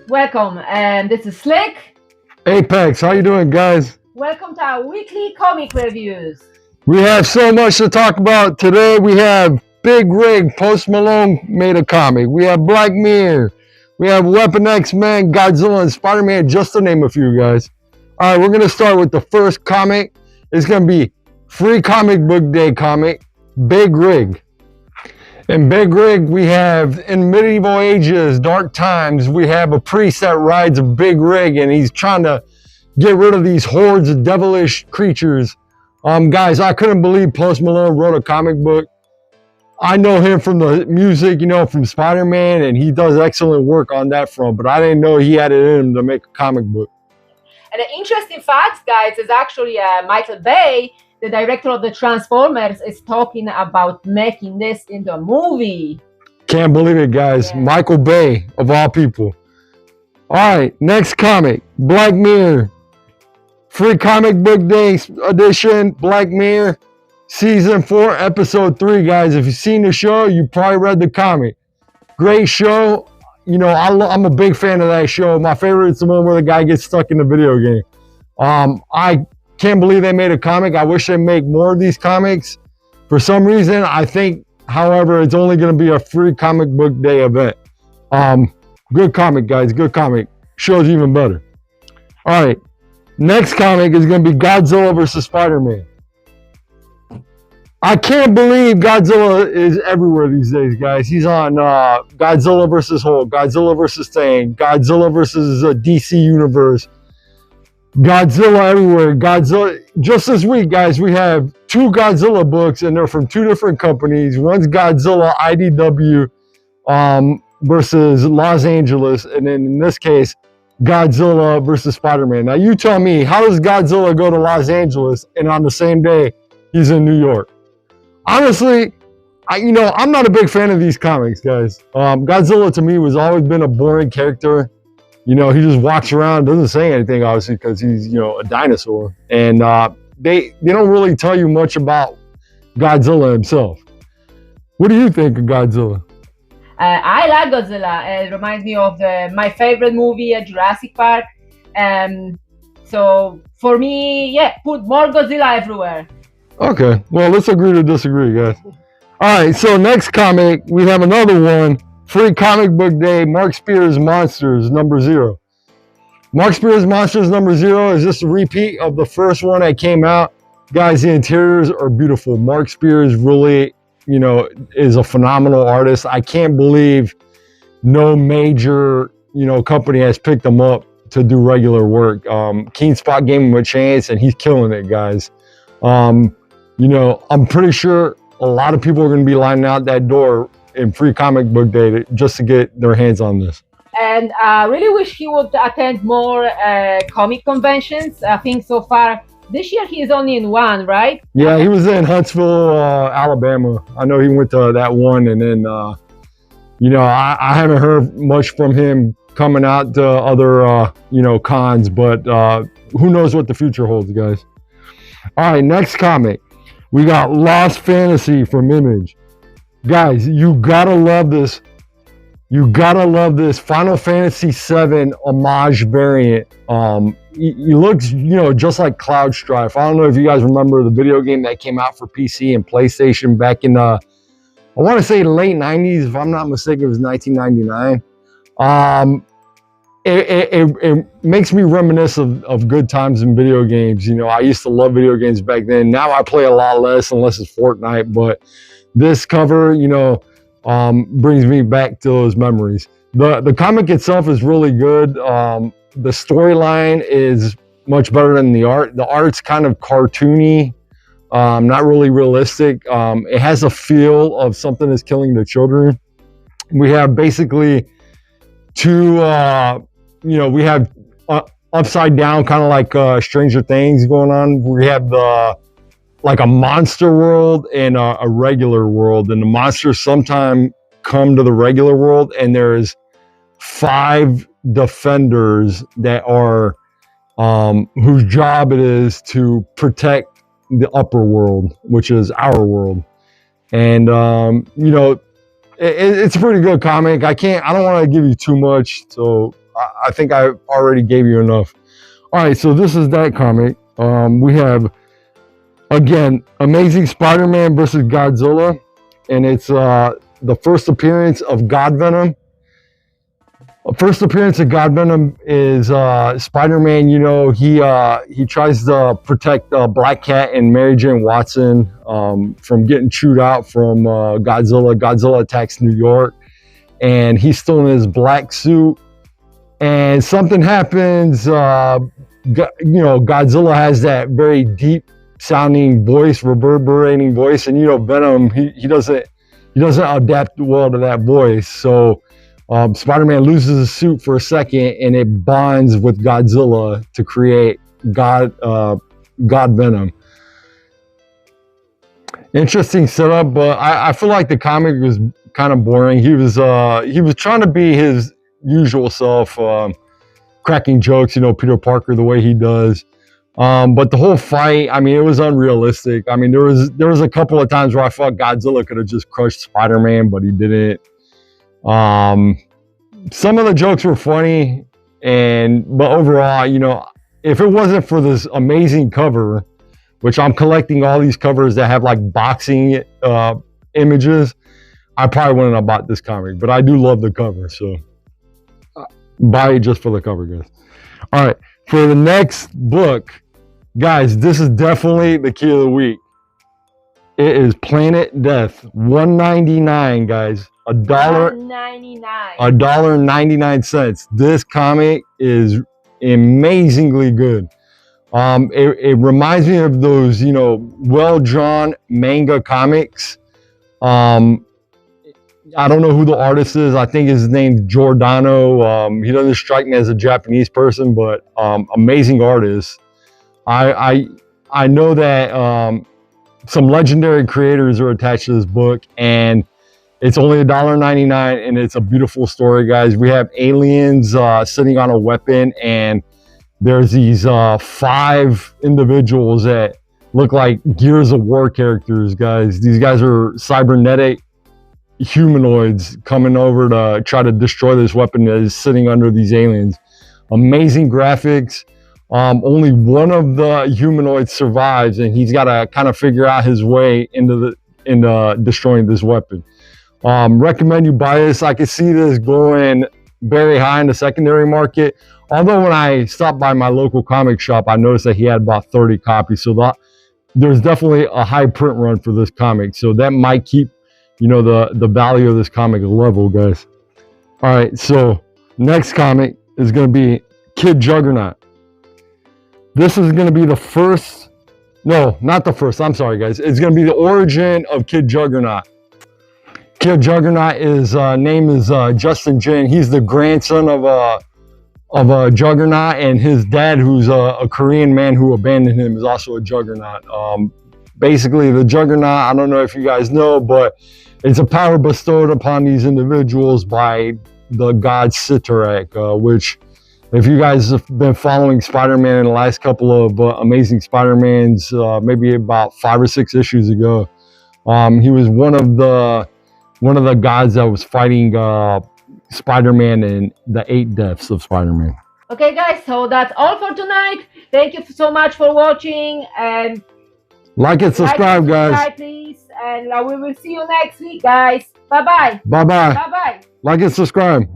Welcome, and this is Slick. Apex, how you doing, guys? Welcome to our weekly comic reviews. We have so much to talk about today. We have Big Rig, Post Malone made a comic. We have Black Mirror. We have Weapon X-Men, Godzilla, and Spider-Man, just to name a few, guys. All right, we're going to start with the first comic. It's going to be Free Comic Book Day comic, Big Rig. In Big Rig, we have, in medieval ages, dark times, we have a priest that rides a big rig, and he's trying to get rid of these hordes of devilish creatures. Guys, I couldn't believe Post Malone wrote a comic book. I know him from the music, from Spider-Man, and he does excellent work on that front, but I didn't know he had it in him to make a comic book. And the interesting fact, guys, is actually Michael Bay, the director of the Transformers, is talking about making this into a movie. Can't believe it, guys. Yeah. Michael Bay, of all people. All right, next comic, Black Mirror. Free Comic Book Day edition, Black Mirror, Season 4, Episode 3, guys. If you've seen the show, you probably read the comic. Great show. I'm a big fan of that show. My favorite is the one where the guy gets stuck in the video game. I can't believe they made a comic. I wish they make more of these comics. For some reason, I think, however, it's only going to be a Free Comic Book Day event. Good comic, guys. Good comic. Show's even better. All right. Next comic is going to be Godzilla vs. Spider-Man. I can't believe Godzilla is everywhere these days, guys. He's on Godzilla vs. Hulk, Godzilla vs. Thing, Godzilla vs. DC Universe. Godzilla everywhere. Godzilla. Just this week, guys, we have 2 Godzilla books, and they're from 2 different companies. One's Godzilla IDW versus Los Angeles, and then in this case, Godzilla versus Spider-Man. Now, you tell me, how does Godzilla go to Los Angeles and on the same day he's in New York? Honestly, I'm not a big fan of these comics, guys. Godzilla to me was always been a boring character. He just walks around, doesn't say anything, obviously, because he's, a dinosaur. And they don't really tell you much about Godzilla himself. What do you think of Godzilla? I like Godzilla. It reminds me of my favorite movie, Jurassic Park. So for me, put more Godzilla everywhere. Okay, well, let's agree to disagree, guys. All right, so next comic, we have another one. Free Comic Book Day, Mark Spears Monsters #0. Mark Spears Monsters #0 is just a repeat of the first one that came out. Guys, the interiors are beautiful. Mark Spears really, is a phenomenal artist. I can't believe no major, company has picked him up to do regular work. Keen Spot gave him a chance, and he's killing it, guys. I'm pretty sure a lot of people are going to be lining out that door in Free Comic Book Day just to get their hands on this. And I really wish he would attend more comic conventions. I think so far this year he is only in one, right? Yeah, he was in Huntsville, Alabama. I know he went to that one, and then I haven't heard much from him coming out to other cons, but who knows what the future holds, guys. All right, next comic. We got Lost Fantasy from Image. Guys, you gotta love this. You gotta love this Final Fantasy VII homage variant. He looks, just like Cloud Strife. I don't know if you guys remember the video game that came out for PC and PlayStation back in, I want to say late 90s. If I'm not mistaken, it was 1999. It makes me reminisce of good times in video games. I used to love video games back then. Now I play a lot less unless it's Fortnite, but this cover, brings me back to those memories. The comic itself is really good. The storyline is much better than the art. The art's kind of cartoony, not really realistic. It has a feel of something that's killing the children. We have basically 2, we have upside down, kind of like Stranger Things going on. We have like a monster world and a regular world, and the monsters sometimes come to the regular world, and there's 5 defenders that are whose job it is to protect the upper world, which is our world. And it's a pretty good comic. I don't want to give you too much, so I think I already gave you enough. All right, so this is that comic. We have, again, Amazing Spider-Man versus Godzilla, and it's the first appearance of God Venom. First appearance of God Venom is Spider-Man. You know, he tries to protect Black Cat and Mary Jane Watson from getting chewed out from Godzilla. Godzilla attacks New York, and he's still in his black suit. And something happens. You know, Godzilla has that very deep sounding voice, reverberating voice, and you know, Venom he doesn't adapt well to that voice. So Spider-Man loses his suit for a second, and it bonds with Godzilla to create God Venom. Interesting setup, but I feel like the comic was kind of boring. He was trying to be his usual self, cracking jokes, you know, Peter Parker the way he does. But the whole fight, I mean, it was unrealistic. I mean, there was a couple of times where I thought Godzilla could have just crushed Spider-Man, but he didn't. Some of the jokes were funny, but overall, you know, if it wasn't for this amazing cover, which I'm collecting all these covers that have like boxing images, I probably wouldn't have bought this comic. But I do love the cover, so buy it just for the cover, guys. All right, for the next book, guys, this is definitely the key of the week. It is Planet Death, $1.99, guys. $1.99. This comic is amazingly good. It reminds me of those, you know, well-drawn manga comics. I don't know who the artist is. I think his name's Giordano. He doesn't strike me as a Japanese person, but amazing artist. I know that some legendary creators are attached to this book, and it's only $1.99, and it's a beautiful story, guys. We have aliens sitting on a weapon, and there's these 5 individuals that look like Gears of War characters, guys. These guys are cybernetic humanoids coming over to try to destroy this weapon that is sitting under these aliens. Amazing graphics. Only one of the humanoids survives, and he's got to kind of figure out his way into destroying this weapon. Recommend you buy this. I can see this going very high in the secondary market. Although when I stopped by my local comic shop, I noticed that he had about 30 copies. So there's definitely a high print run for this comic. So that might keep, you know, the value of this comic level, guys. All right, so next comic is going to be Kid Juggernaut. This is going to be the first, no, not the first, I'm sorry, guys. It's going to be the origin of Kid Juggernaut. Kid Juggernaut, his name is Justin Jin. He's the grandson of a Juggernaut, and his dad, who's a Korean man who abandoned him, is also a Juggernaut. Basically, the Juggernaut, I don't know if you guys know, but it's a power bestowed upon these individuals by the god Cyttorak, which, if you guys have been following Spider-Man in the last couple of Amazing Spider-Mans, maybe about 5 or 6 issues ago, he was one of the gods that was fighting Spider-Man in the 8 deaths of Spider-Man. Okay, guys, so that's all for tonight. Thank you so much for watching, and like and subscribe, guys. Please, and we will see you next week, guys. Bye-bye. Bye-bye. Bye-bye. Like and subscribe.